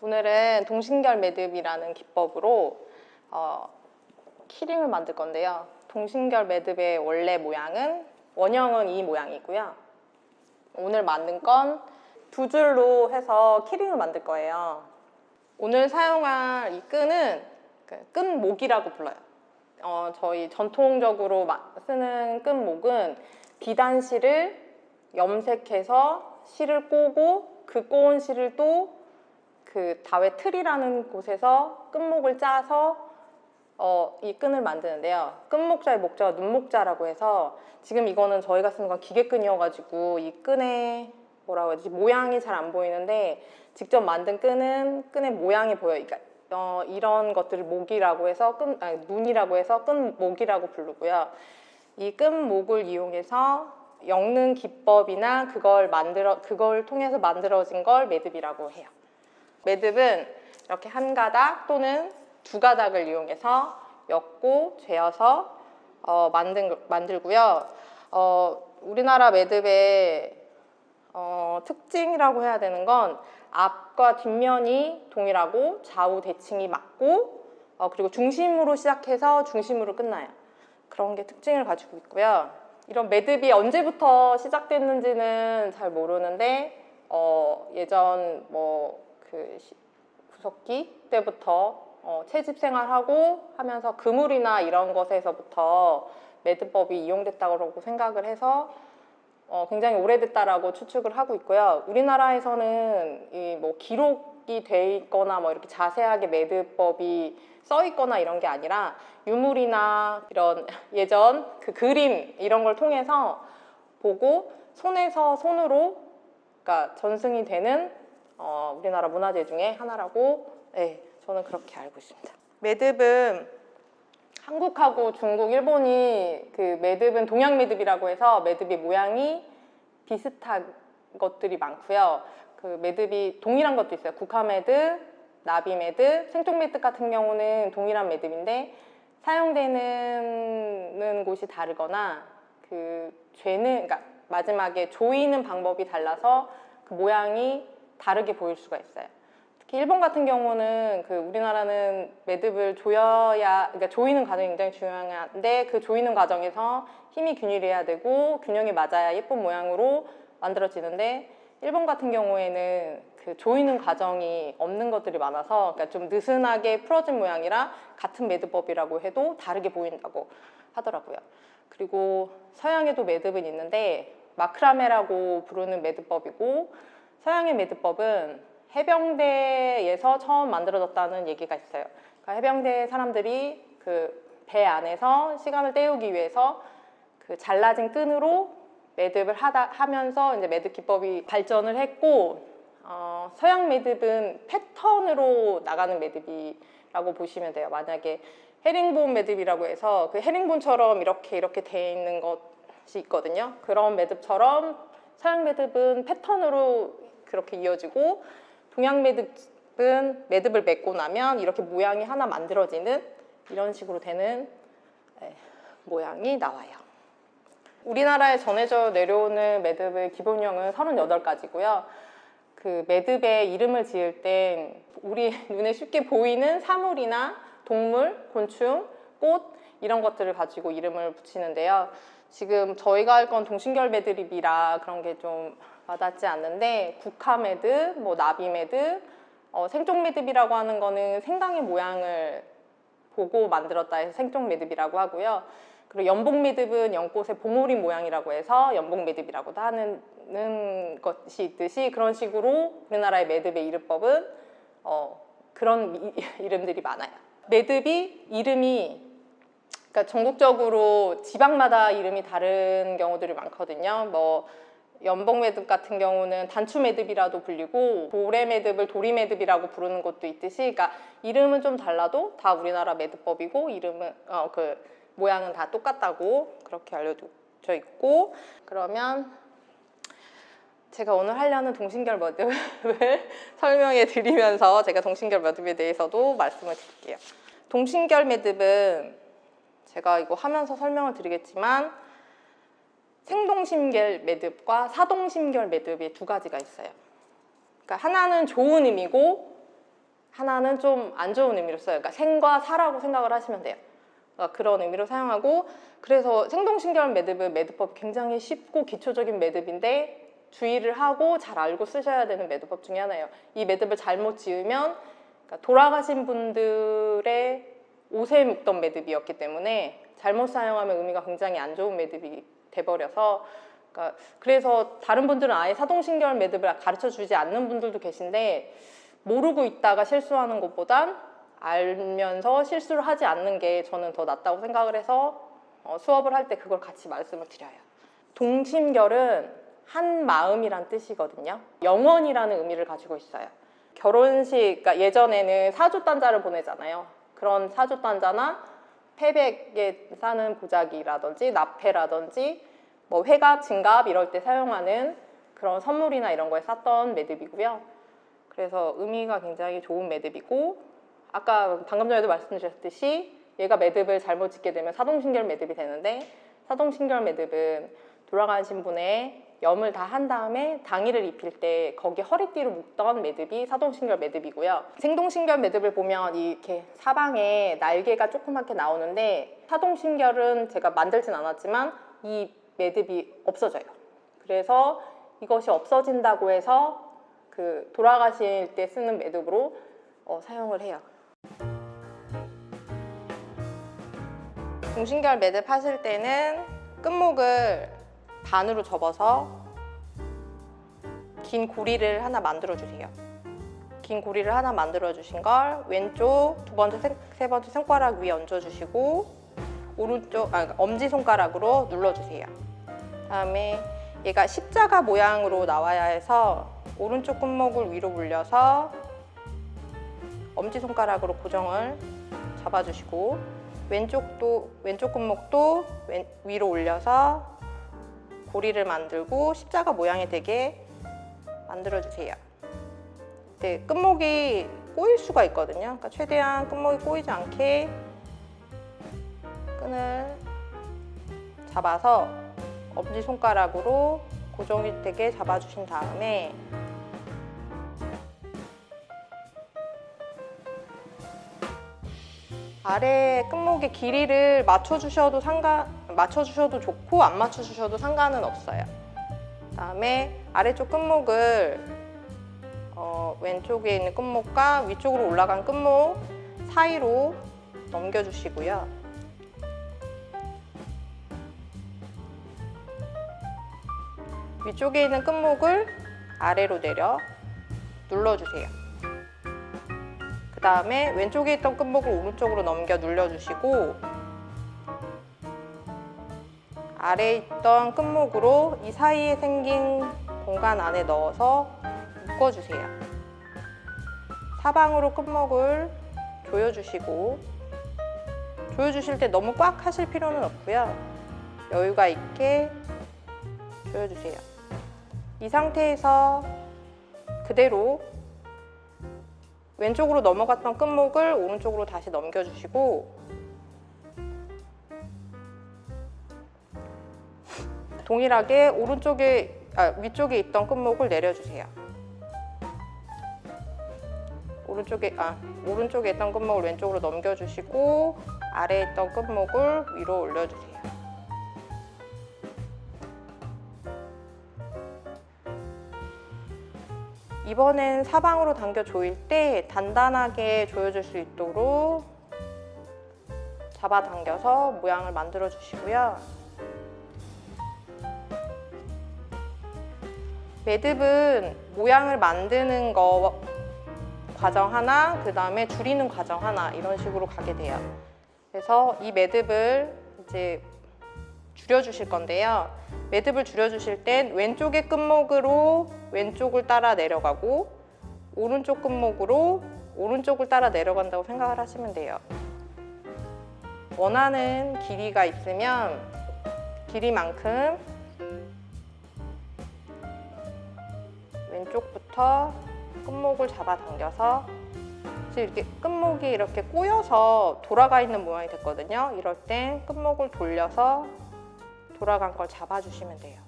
오늘은 동심결 매듭이라는 기법으로 키링을 만들 건데요. 동심결 매듭의 원래 모양은 원형은 이 모양이고요. 오늘 만든 건 두 줄로 해서 키링을 만들 거예요. 오늘 사용할 이 끈은 끈목이라고 불러요. 저희 전통적으로 쓰는 끈목은 비단실을 염색해서 실을 꼬고 그 꼬은 실을 또 그 다회 틀이라는 곳에서 끈목을 짜서 이 끈을 만드는데요. 끈목자의 목자가 눈목자라고 해서 지금 이거는 저희가 쓰는 건 기계끈이어가지고 이 끈의 뭐라고 해야 되지? 모양이 잘 안 보이는데 직접 만든 끈은 끈의 모양이 보여요. 그러니까 이런 것들을 목이라고 해서 문이라고 해서 끈목이라고 부르고요. 이 끈목을 이용해서 엮는 기법이나 그걸 통해서 만들어진 걸 매듭이라고 해요. 매듭은 이렇게 한 가닥 또는 두 가닥을 이용해서 엮고 죄어서 만들고요. 우리나라 매듭의 특징이라고 해야 되는 건 앞과 뒷면이 동일하고 좌우 대칭이 맞고 그리고 중심으로 시작해서 중심으로 끝나요. 그런 게 특징을 가지고 있고요. 이런 매듭이 언제부터 시작됐는지는 잘 모르는데 예전 구석기 때부터 채집 생활하고 하면서 그물이나 이런 것에서부터 매듭법이 이용됐다고 생각을 해서 굉장히 오래됐다라고 추측을 하고 있고요. 우리나라에서는 기록이 돼 있거나 이렇게 자세하게 매듭법이 써 있거나 이런 게 아니라 유물이나 이런 예전 그 그림 이런 걸 통해서 보고 손에서 손으로 그러니까 전승이 되는 우리나라 문화재 중에 하나라고 저는 그렇게 알고 있습니다. 매듭은 한국하고 중국, 일본이 그 매듭은 동양 매듭이라고 해서 매듭의 모양이 비슷한 것들이 많고요. 그 매듭이 동일한 것도 있어요. 국화 매듭, 나비 매듭, 생쪽 매듭 같은 경우는 동일한 매듭인데 사용되는 곳이 다르거나 그러니까 마지막에 조이는 방법이 달라서 그 모양이 다르게 보일 수가 있어요. 특히 일본 같은 경우는 우리나라는 매듭을 그러니까 조이는 과정이 굉장히 중요한데 그 조이는 과정에서 힘이 균일해야 되고 균형이 맞아야 예쁜 모양으로 만들어지는데 일본 같은 경우에는 그 조이는 과정이 없는 것들이 많아서 그러니까 좀 느슨하게 풀어진 모양이라 같은 매듭법이라고 해도 다르게 보인다고 하더라고요. 그리고 서양에도 매듭은 있는데 마크라메라고 부르는 매듭법이고 서양의 매듭법은 해병대에서 처음 만들어졌다는 얘기가 있어요. 그러니까 해병대 사람들이 그 배 안에서 시간을 때우기 위해서 그 잘라진 끈으로 매듭을 하면서 이제 매듭 기법이 발전을 했고 서양 매듭은 패턴으로 나가는 매듭이라고 보시면 돼요. 만약에 헤링본 매듭이라고 해서 그 헤링본처럼 이렇게 돼 있는 것이 있거든요. 그런 매듭처럼 서양 매듭은 패턴으로 그렇게 이어지고 동양 매듭은 매듭을 맺고 나면 이렇게 모양이 하나 만들어지는 이런 식으로 되는 모양이 나와요. 우리나라에 전해져 내려오는 매듭의 기본형은 38가지고요. 그 매듭에 이름을 지을 땐 우리 눈에 쉽게 보이는 사물이나 동물, 곤충, 꽃 이런 것들을 가지고 이름을 붙이는데요. 지금 저희가 할 건 동심결 매듭이라 그런 게 좀 와닿지 않는데 국화 매듭, 나비 매듭, 생쪽 매듭이라고 하는 거는 생강의 모양을 보고 만들었다 해서 생쪽 매듭이라고 하고요. 그리고 연복 매듭은 연꽃의 봉오리 모양이라고 해서 연복 매듭이라고도 하는 것이 있듯이 그런 식으로 우리나라의 매듭의 이름법은 그런 이름들이 많아요. 매듭이 이름이 그러니까 전국적으로 지방마다 이름이 다른 경우들이 많거든요. 연복 매듭 같은 경우는 단추 매듭이라도 불리고 도래 매듭을 도리 매듭이라고 부르는 것도 있듯이 그러니까 이름은 좀 달라도 다 우리나라 매듭법이고 이름은 그 모양은 다 똑같다고 그렇게 알려져 있고 그러면 제가 오늘 하려는 동심결 매듭을 설명해 드리면서 제가 동심결 매듭에 대해서도 말씀을 드릴게요. 동심결 매듭은 제가 이거 하면서 설명을 드리겠지만 생동심결 매듭과 사동심결 매듭이 두 가지가 있어요. 그러니까 하나는 좋은 의미고 하나는 좀 안 좋은 의미로 써요. 그러니까 생과 사라고 생각을 하시면 돼요. 그러니까 그런 의미로 사용하고, 그래서 생동신결 매듭은 매듭법 굉장히 쉽고 기초적인 매듭인데 주의를 하고 잘 알고 쓰셔야 되는 매듭법 중에 하나예요. 이 매듭을 잘못 지으면, 그러니까 돌아가신 분들의 옷에 묶던 매듭이었기 때문에 잘못 사용하면 의미가 굉장히 안 좋은 매듭이 돼버려서, 그러니까 그래서 다른 분들은 아예 사동신결 매듭을 가르쳐 주지 않는 분들도 계신데, 모르고 있다가 실수하는 것보단 알면서 실수를 하지 않는 게 저는 더 낫다고 생각을 해서 수업을 할 때 그걸 같이 말씀을 드려요. 동심결은 한 마음이란 뜻이거든요. 영원이라는 의미를 가지고 있어요. 결혼식, 그러니까 예전에는 사주단자를 보내잖아요. 그런 사주단자나 패백에 사는 보자기라든지 납패라든지 뭐 회갑, 진갑 이럴 때 사용하는 그런 선물이나 이런 거에 쌌던 매듭이고요. 그래서 의미가 굉장히 좋은 매듭이고, 아까 방금 전에도 말씀드렸듯이 얘가 매듭을 잘못 짓게 되면 사동신결 매듭이 되는데, 사동신결 매듭은 돌아가신 분의 염을 다 한 다음에 당일을 입힐 때 거기 허리띠로 묶던 매듭이 사동신결 매듭이고요. 생동신결 매듭을 보면 이렇게 사방에 날개가 조그맣게 나오는데, 사동신결은 제가 만들진 않았지만 이 매듭이 없어져요. 그래서 이것이 없어진다고 해서 그 돌아가실 때 쓰는 매듭으로 사용을 해요. 동신결 매듭 하실 때는 끝목을 반으로 접어서 긴 고리를 하나 만들어 주세요. 긴 고리를 하나 만들어 주신 걸 왼쪽 두 번째, 세 번째 손가락 위에 얹어 주시고, 오른쪽 엄지손가락으로 눌러 주세요. 그다음에 얘가 십자가 모양으로 나와야 해서 오른쪽 끝목을 위로 물려서 엄지손가락으로 고정을 잡아주시고, 왼쪽 끝목도 위로 올려서 고리를 만들고 십자가 모양이 되게 만들어주세요. 네, 끝목이 꼬일 수가 있거든요. 그러니까 최대한 끝목이 꼬이지 않게 끈을 잡아서 엄지손가락으로 고정이 되게 잡아주신 다음에 아래 끝목의 길이를 맞춰주셔도 좋고 안 맞춰주셔도 상관은 없어요. 그다음에 아래쪽 끝목을 왼쪽에 있는 끝목과 위쪽으로 올라간 끝목 사이로 넘겨주시고요. 위쪽에 있는 끝목을 아래로 내려 눌러주세요. 그 다음에 왼쪽에 있던 끝목을 오른쪽으로 넘겨 눌러주시고, 아래에 있던 끝목으로 이 사이에 생긴 공간 안에 넣어서 묶어주세요. 사방으로 끝목을 조여주시고, 조여주실 때 너무 꽉 하실 필요는 없고요. 여유가 있게 조여주세요. 이 상태에서 그대로 왼쪽으로 넘어갔던 끝목을 오른쪽으로 다시 넘겨주시고, 동일하게 위쪽에 있던 끝목을 내려주세요. 오른쪽에 있던 끝목을 왼쪽으로 넘겨주시고, 아래에 있던 끝목을 위로 올려주세요. 이번엔 사방으로 당겨 조일 때 단단하게 조여줄 수 있도록 잡아당겨서 모양을 만들어 주시고요. 매듭은 모양을 만드는 거 과정 하나, 그 다음에 줄이는 과정 하나, 이런 식으로 가게 돼요. 그래서 이 매듭을 이제 줄여주실 건데요. 매듭을 줄여주실 땐 왼쪽의 끝목으로 왼쪽을 따라 내려가고, 오른쪽 끝목으로 오른쪽을 따라 내려간다고 생각을 하시면 돼요. 원하는 길이가 있으면 길이만큼 왼쪽부터 끝목을 잡아당겨서, 지금 이렇게 끝목이 이렇게 꼬여서 돌아가 있는 모양이 됐거든요. 이럴 땐 끝목을 돌려서 돌아간 걸 잡아주시면 돼요.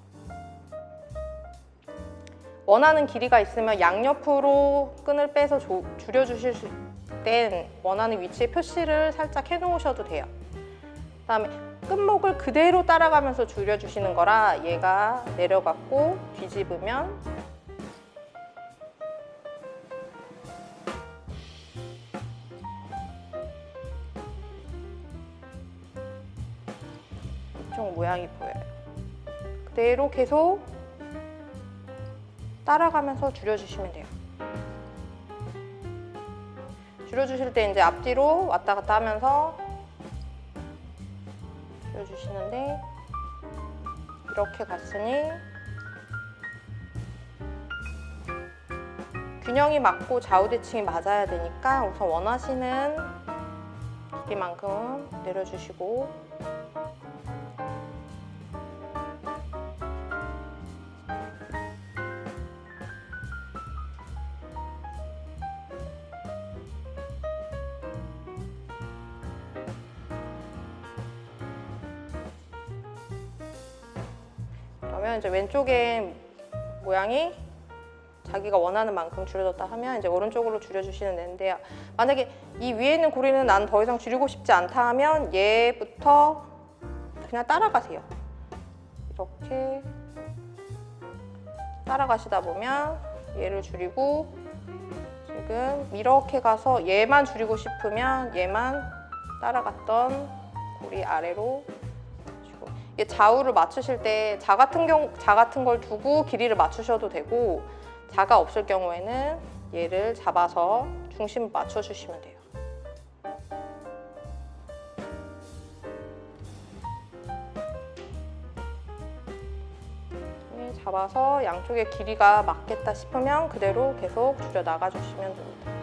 원하는 길이가 있으면 양옆으로 끈을 빼서 줄여주실 땐 원하는 위치에 표시를 살짝 해놓으셔도 돼요. 그다음에 끝목을 그대로 따라가면서 줄여주시는 거라 얘가 내려갔고 뒤집으면 이쪽 모양이 보여요. 그대로 계속 따라가면서 줄여주시면 돼요. 줄여주실 때 이제 앞뒤로 왔다 갔다 하면서 줄여주시는데 이렇게 갔으니 균형이 맞고 좌우대칭이 맞아야 되니까 우선 원하시는 길이만큼 내려주시고 그러면 이제 왼쪽에 모양이 자기가 원하는 만큼 줄여졌다 하면 이제 오른쪽으로 줄여주시면 되는데요. 만약에 이 위에 있는 고리는 난 더 이상 줄이고 싶지 않다 하면 얘부터 그냥 따라가세요. 이렇게 따라가시다 보면 얘를 줄이고 지금 이렇게 가서 얘만 줄이고 싶으면 얘만 따라갔던 고리 아래로 좌우를 맞추실 때 자 같은 걸 두고 길이를 맞추셔도 되고 자가 없을 경우에는 얘를 잡아서 중심을 맞춰주시면 돼요. 잡아서 양쪽의 길이가 맞겠다 싶으면 그대로 계속 줄여 나가주시면 됩니다.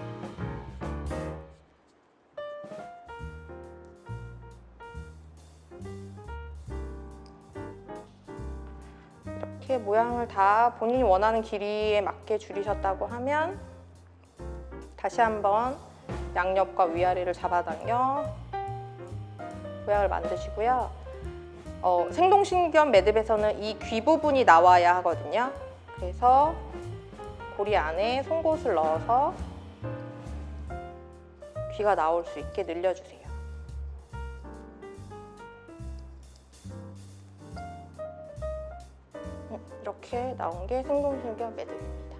이렇게 모양을 다 본인이 원하는 길이에 맞게 줄이셨다고 하면 다시 한번 양옆과 위아래를 잡아당겨 모양을 만드시고요. 생동신경 매듭에서는 이 귀 부분이 나와야 하거든요. 그래서 고리 안에 송곳을 넣어서 귀가 나올 수 있게 늘려주세요. 이렇게 나온 게 생동신경 매듭입니다.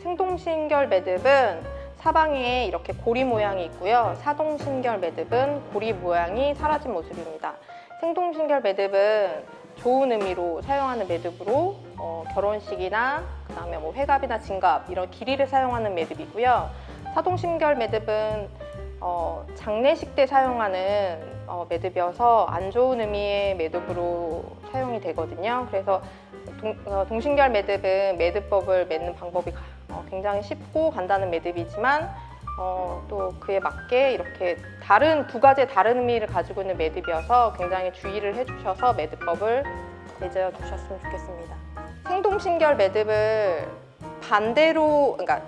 생동신결 매듭은 사방에 이렇게 고리 모양이 있고요. 사동신결 매듭은 고리 모양이 사라진 모습입니다. 생동신결 매듭은 좋은 의미로 사용하는 매듭으로 결혼식이나 그다음에 뭐 회갑이나 진갑 이런 길이를 사용하는 매듭이고요. 사동신결 매듭은 장례식 때 사용하는 매듭이어서 안 좋은 의미의 매듭으로 사용이 되거든요. 그래서 동신결 매듭은 매듭법을 맺는 방법이 굉장히 쉽고 간단한 매듭이지만 또 그에 맞게 이렇게 두 가지의 다른 의미를 가지고 있는 매듭이어서 굉장히 주의를 해주셔서 매듭법을 맺어주셨으면 좋겠습니다. 생동신결 매듭을 반대로, 그러니까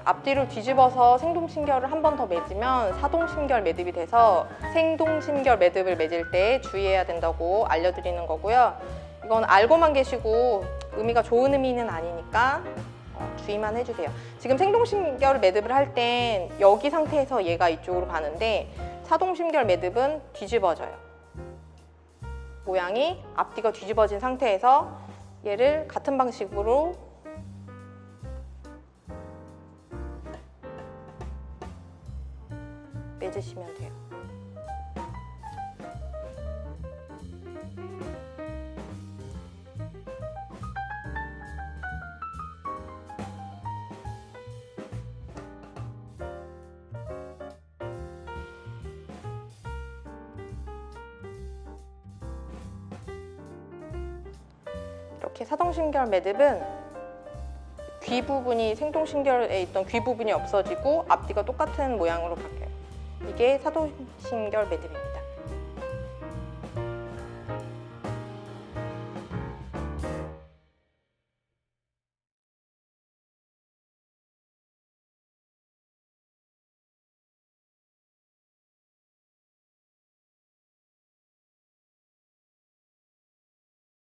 앞뒤로 뒤집어서 생동신결을 한 번 더 맺으면 사동신결 매듭이 돼서 생동신결 매듭을 맺을 때 주의해야 된다고 알려드리는 거고요. 이건 알고만 계시고 의미가 좋은 의미는 아니니까 주의만 해주세요. 지금 생동신결 매듭을 할 땐 여기 상태에서 얘가 이쪽으로 가는데 사동신결 매듭은 뒤집어져요. 모양이 앞뒤가 뒤집어진 상태에서 얘를 같은 방식으로 맺으시면 돼요. 이렇게 사동신결 매듭은 귀 부분이 생동신결에 있던 귀 부분이 없어지고 앞뒤가 똑같은 모양으로 바뀌어요. 이게 사동신결 매듭입니다.